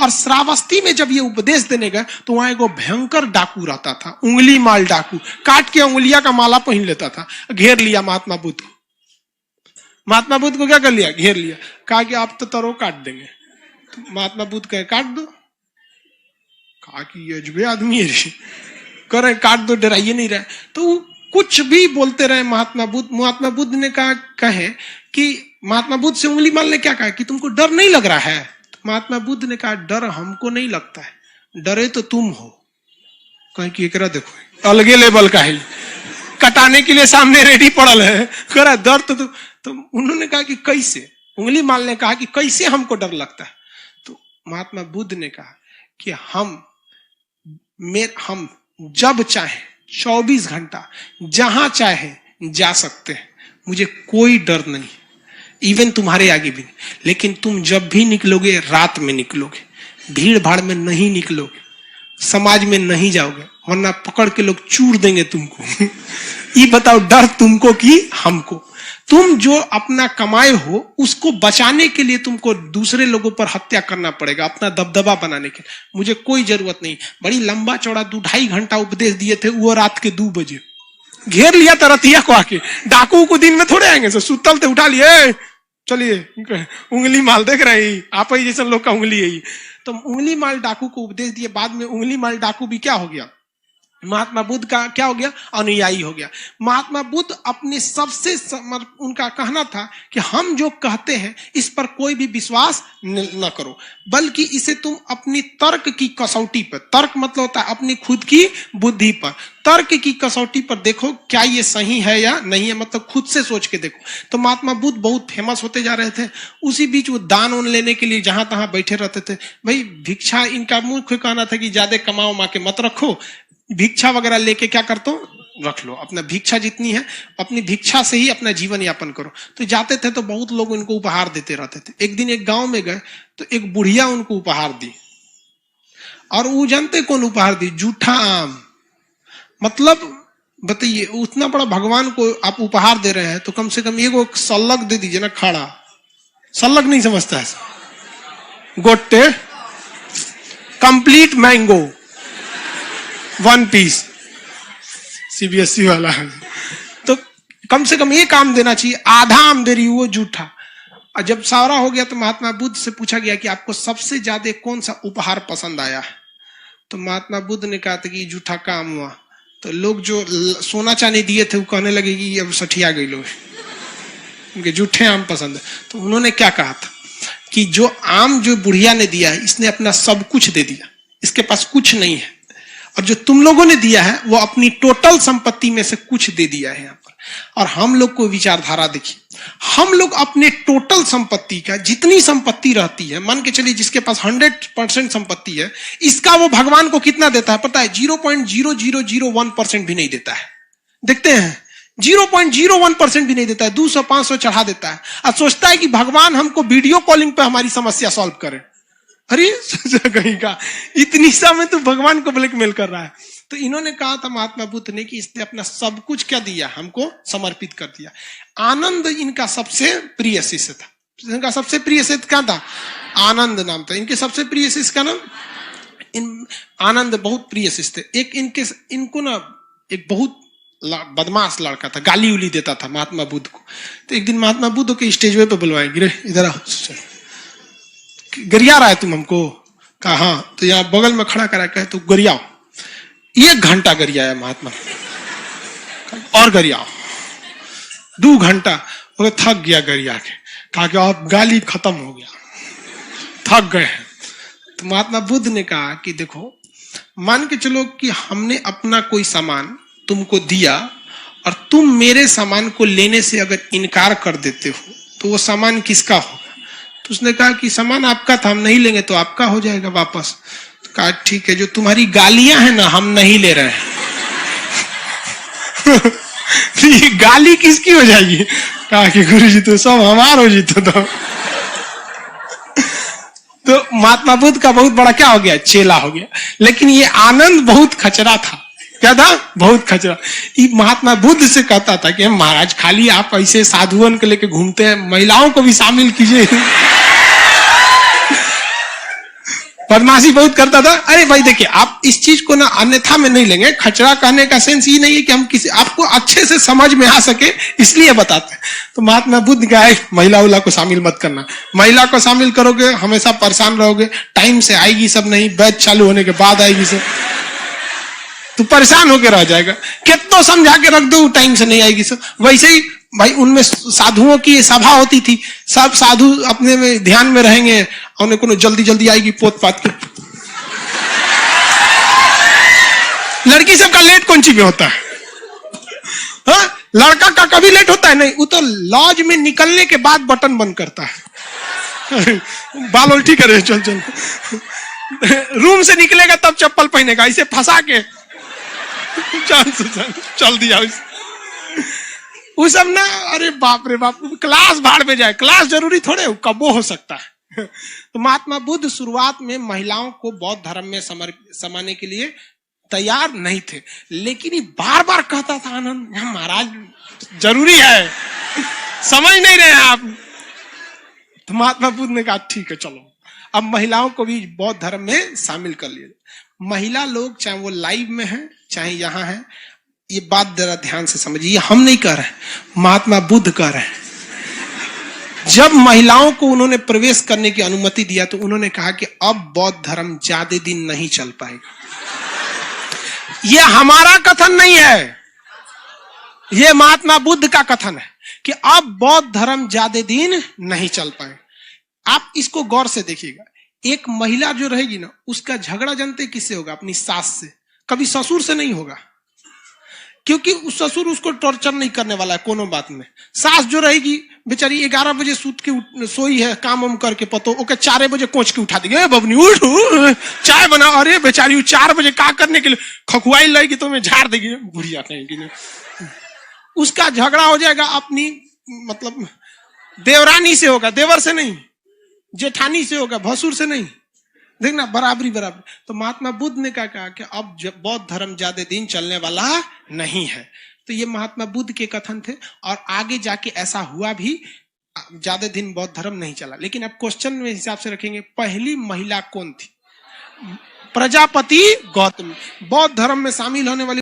और श्रावस्ती में जब ये उपदेश देने गए तो वहां एगो भयंकर डाकू रहता था, उंगली माल डाकू, काट के उंगलिया का माला पहन लेता था। घेर लिया महात्मा बुद्ध को। महात्मा बुद्ध को क्या कर लिया? घेर लिया। कहा कि आप तो तरो काट देंगे। तो महात्मा बुद्ध कहे काट दो। कहा कि ये अजबे आदमी है, करे काट दो, डराइए नहीं रहे। तो कुछ भी बोलते रहे महात्मा बुद्ध। महात्मा बुद्ध ने कहे कि महात्मा बुद्ध से उंगली माल ने क्या कहा कि तुमको डर नहीं लग रहा है? तो महात्मा बुद्ध ने कहा डर हमको नहीं लगता है, डरे तो तुम हो। कहे कि एकरा देखो अलगे लेवल का है, कटाने के लिए सामने रेडी पड़ल है, करा डर तो उन्होंने कहा कि कैसे? उंगली माल ने कहा कि कैसे हमको डर लगता है? तो महात्मा बुद्ध ने कहा कि हम जब चाहे 24 घंटा जहां चाहे जा सकते हैं, मुझे कोई डर नहीं, इवन तुम्हारे आगे भी नहीं। लेकिन तुम जब भी निकलोगे रात में निकलोगे, भीड़ भाड़ में नहीं निकलोगे, समाज में नहीं जाओगे, वरना पकड़ के लोग चूर देंगे तुमको। ये बताओ डर तुमको कि हमको? तुम जो अपना कमाए हो उसको बचाने के लिए तुमको दूसरे लोगों पर हत्या करना पड़ेगा, अपना दबदबा बनाने के। मुझे कोई जरूरत नहीं। बड़ी लंबा चौड़ा 2-2.5 घंटा उपदेश दिए थे, वो रात के 2 बजे घेर लिया था रतिया को आके। डाकू को दिन में थोड़े आएंगे, सुतल थे उठा लिए, चलिए उंगली माल देख रहे हैं आप ही जैसे लोग का उंगली है। तो उंगली माल डाकू को उपदेश दिए। बाद में उंगली माल डाकू भी क्या हो गया? महात्मा बुद्ध का क्या हो गया? अनुयायी हो गया। महात्मा बुद्ध अपने सबसे उनका कहना था कि हम जो कहते हैं इस पर कोई भी विश्वास न करो, बल्कि इसे तुम अपनी तर्क की कसौटी पर, तर्क मतलब होता है अपनी खुद की बुद्धि पर, तर्क की कसौटी पर देखो क्या ये सही है या नहीं है, मतलब खुद से सोच के देखो। तो महात्मा बुद्ध बहुत फेमस होते जा रहे थे। उसी बीच वो दान उन लेने के लिए जहां तहां बैठे रहते थे। भाई भिक्षा, इनका मुख्य कहना था कि ज्यादा कमाओ मा के मत रखो, भिक्षा वगैरह लेके क्या करते हो रख लो, अपना भिक्षा जितनी है अपनी भिक्षा से ही अपना जीवन यापन करो। तो जाते थे तो बहुत लोग उनको उपहार देते रहते थे। एक दिन एक गांव में गए तो एक बुढ़िया उनको उपहार दी, और वो जानते कौन उपहार दी? जूठा आम। मतलब बताइए, उतना बड़ा भगवान को आप उपहार दे रहे हैं तो कम से कम एगो सल्लग दे दीजिए ना, खड़ा। सल्लग नहीं समझता है, गोटे कंप्लीट मैंगो 1 पीस, सीबीएसई वाला है। तो कम से कम एक आम देना चाहिए, आधा आम दे रही वो जूठा। और जब सारा हो गया तो महात्मा बुद्ध से पूछा गया कि आपको सबसे ज्यादा कौन सा उपहार पसंद आया? तो महात्मा बुद्ध ने कहा था कि जूठा का आम हुआ। तो लोग जो सोना चांदी दिए थे वो कहने लगे कि अब सठिया गई लोग, उनके जूठे आम पसंद है। तो उन्होंने क्या कहा था कि जो आम जो बुढ़िया ने दिया है, इसने अपना सब कुछ दे दिया, इसके पास कुछ नहीं है, और जो तुम लोगों ने दिया है वो अपनी टोटल संपत्ति में से कुछ दे दिया है यहाँ पर। और हम लोग को विचारधारा देखिए, हम लोग अपने टोटल संपत्ति का, जितनी संपत्ति रहती है, मान के चलिए जिसके पास 100% संपत्ति है, इसका वो भगवान को कितना देता है पता है? 0.0001% भी नहीं देता है। देखते हैं 0.01% भी नहीं देता है, 200-500 चढ़ा देता है, और सोचता है कि भगवान हमको वीडियो कॉलिंग पे हमारी समस्या सॉल्व करे। अरे कहीं का इतनी सा में तो भगवान को ब्लैकमेल कर रहा है। तो इन्होंने कहा था महात्मा बुद्ध ने कि इसने अपना सब कुछ क्या दिया, हमको समर्पित कर दिया। आनंद इनका सबसे प्रिय शिष्य था। इनका सबसे प्रिय शिष्य क्या था? आनंद नाम था इनके सबसे प्रिय शिष्य का नाम। आनंद बहुत प्रिय शिष्य थे। इनको ना एक बहुत बदमाश लड़का था, गाली उली देता था महात्मा बुद्ध को। तो एक दिन महात्मा बुद्ध के स्टेज पे बुलवाए, गिरे इधर आओ, गरिया रहा है तुम हमको? कहा हाँ। तो यहाँ बगल में खड़ा करा, कहे तो गरियाओ। 1 घंटा गरियाया महात्मा, और गरियाओ 2 घंटा। वो थक गया गरिया के, कहा कि अब गाली खत्म हो गया, थक गए हैं। तो महात्मा बुद्ध ने कहा कि देखो, मान के चलो कि हमने अपना कोई सामान तुमको दिया और तुम मेरे सामान को लेने से अगर इनकार कर देते हो तो वो सामान किसका होगा? तो उसने कहा कि सामान आपका था, हम नहीं लेंगे तो आपका हो जाएगा वापस। तो कहा ठीक है, जो तुम्हारी गालियां हैं ना हम नहीं ले रहे हैं। तो ये गाली किसकी हो जाएगी? कहा कि गुरुजी तो सब हमार हो जीतो। तो महात्मा बुद्ध का बहुत बड़ा क्या हो गया? चेला हो गया। लेकिन ये आनंद बहुत खचरा था। क्या था? बहुत खचरा। महात्मा बुद्ध से कहता था कि महाराज खाली आप ऐसे साधुओं को लेके घूमते हैं, महिलाओं को भी शामिल कीजिए। बदमाशी बहुत करता था। अरे भाई देखिए, आप इस चीज को ना अन्यथा में नहीं लेंगे। खचरा कहने का सेंस ये नहीं है कि हम किसी आपको अच्छे से समझ में आ सके इसलिए बताते हैं। तो महात्मा बुद्ध का है, महिला उला को शामिल मत करना। महिला को शामिल करोगे हमेशा परेशान रहोगे। टाइम से आएगी सब नहीं, बैच चालू होने के बाद आएगी सब, तो परेशान होकर रह जाएगा। कितना समझा के रख दो, टाइम से नहीं आएगी सब। वैसे ही भाई उनमें साधुओं की सभा होती थी, सब साधु अपने में ध्यान में रहेंगे, उन्हें को जल्दी जल्दी आएगी पोत पात के। लड़की सबका लेट कौन सी में होता है? हाँ? लड़का का कभी लेट होता है नहीं, वो तो लॉज में निकलने के बाद बटन बंद करता है। बाल उल्टी करे, चल चल। रूम से निकलेगा तब चप्पल पहनेगा, इसे फंसा के चल दिया वो सब ना। अरे बाप रे बाप, क्लास भाड़ में जाए, क्लास जरूरी थोड़े, कबो हो सकता है। तो महात्मा बुद्ध शुरुआत में महिलाओं को बौद्ध धर्म में समाने के लिए तैयार नहीं थे, लेकिन ये बार बार कहता था, आनंद महाराज जरूरी है, समझ नहीं रहे आप। तो महात्मा बुद्ध ने कहा ठीक है चलो, अब महिलाओं को भी बौद्ध धर्म में शामिल कर लिया। महिला लोग चाहे वो लाइव में है चाहे यहाँ है, ये बात जरा ध्यान से समझिए, हम नहीं कह रहे, महात्मा बुद्ध कह रहे हैं। जब महिलाओं को उन्होंने प्रवेश करने की अनुमति दिया तो उन्होंने कहा कि अब बौद्ध धर्म ज्यादा दिन नहीं चल पाएगा। यह हमारा कथन नहीं है, यह महात्मा बुद्ध का कथन है कि अब बौद्ध धर्म ज्यादा दिन नहीं चल पाएगा। आप इसको गौर से देखिएगा, एक महिला जो रहेगी ना, उसका झगड़ा जानते किससे होगा? अपनी सास से, कभी ससुर से नहीं होगा, क्योंकि उस ससुर उसको टॉर्चर नहीं करने वाला है कोनो बात में। सास जो रहेगी बेचारी 11 बजे सूत के सोई है, काम वाम करके पतो ओके 4 बजे कोच के उठा देगी, बबनी उठ चाय बना। अरे बेचारी 4 बजे का करने के लिए खखुआई लगेगी तो मैं झाड़ देगी, बुढ़िया कहेगी। उसका झगड़ा हो जाएगा अपनी मतलब देवरानी से होगा, देवर से नहीं, जेठानी से होगा, भसुर से नहीं। देखना बराबरी बराबर। तो महात्मा बुद्ध ने क्या कहा कि अब बौद्ध धर्म ज्यादा दिन चलने वाला नहीं है। तो ये महात्मा बुद्ध के कथन थे, और आगे जाके ऐसा हुआ भी, ज्यादा दिन बौद्ध धर्म नहीं चला। लेकिन अब क्वेश्चन में हिसाब से रखेंगे, पहली महिला कौन थी? प्रजापति गौतमी। बौद्ध धर्म में शामिल होने वाली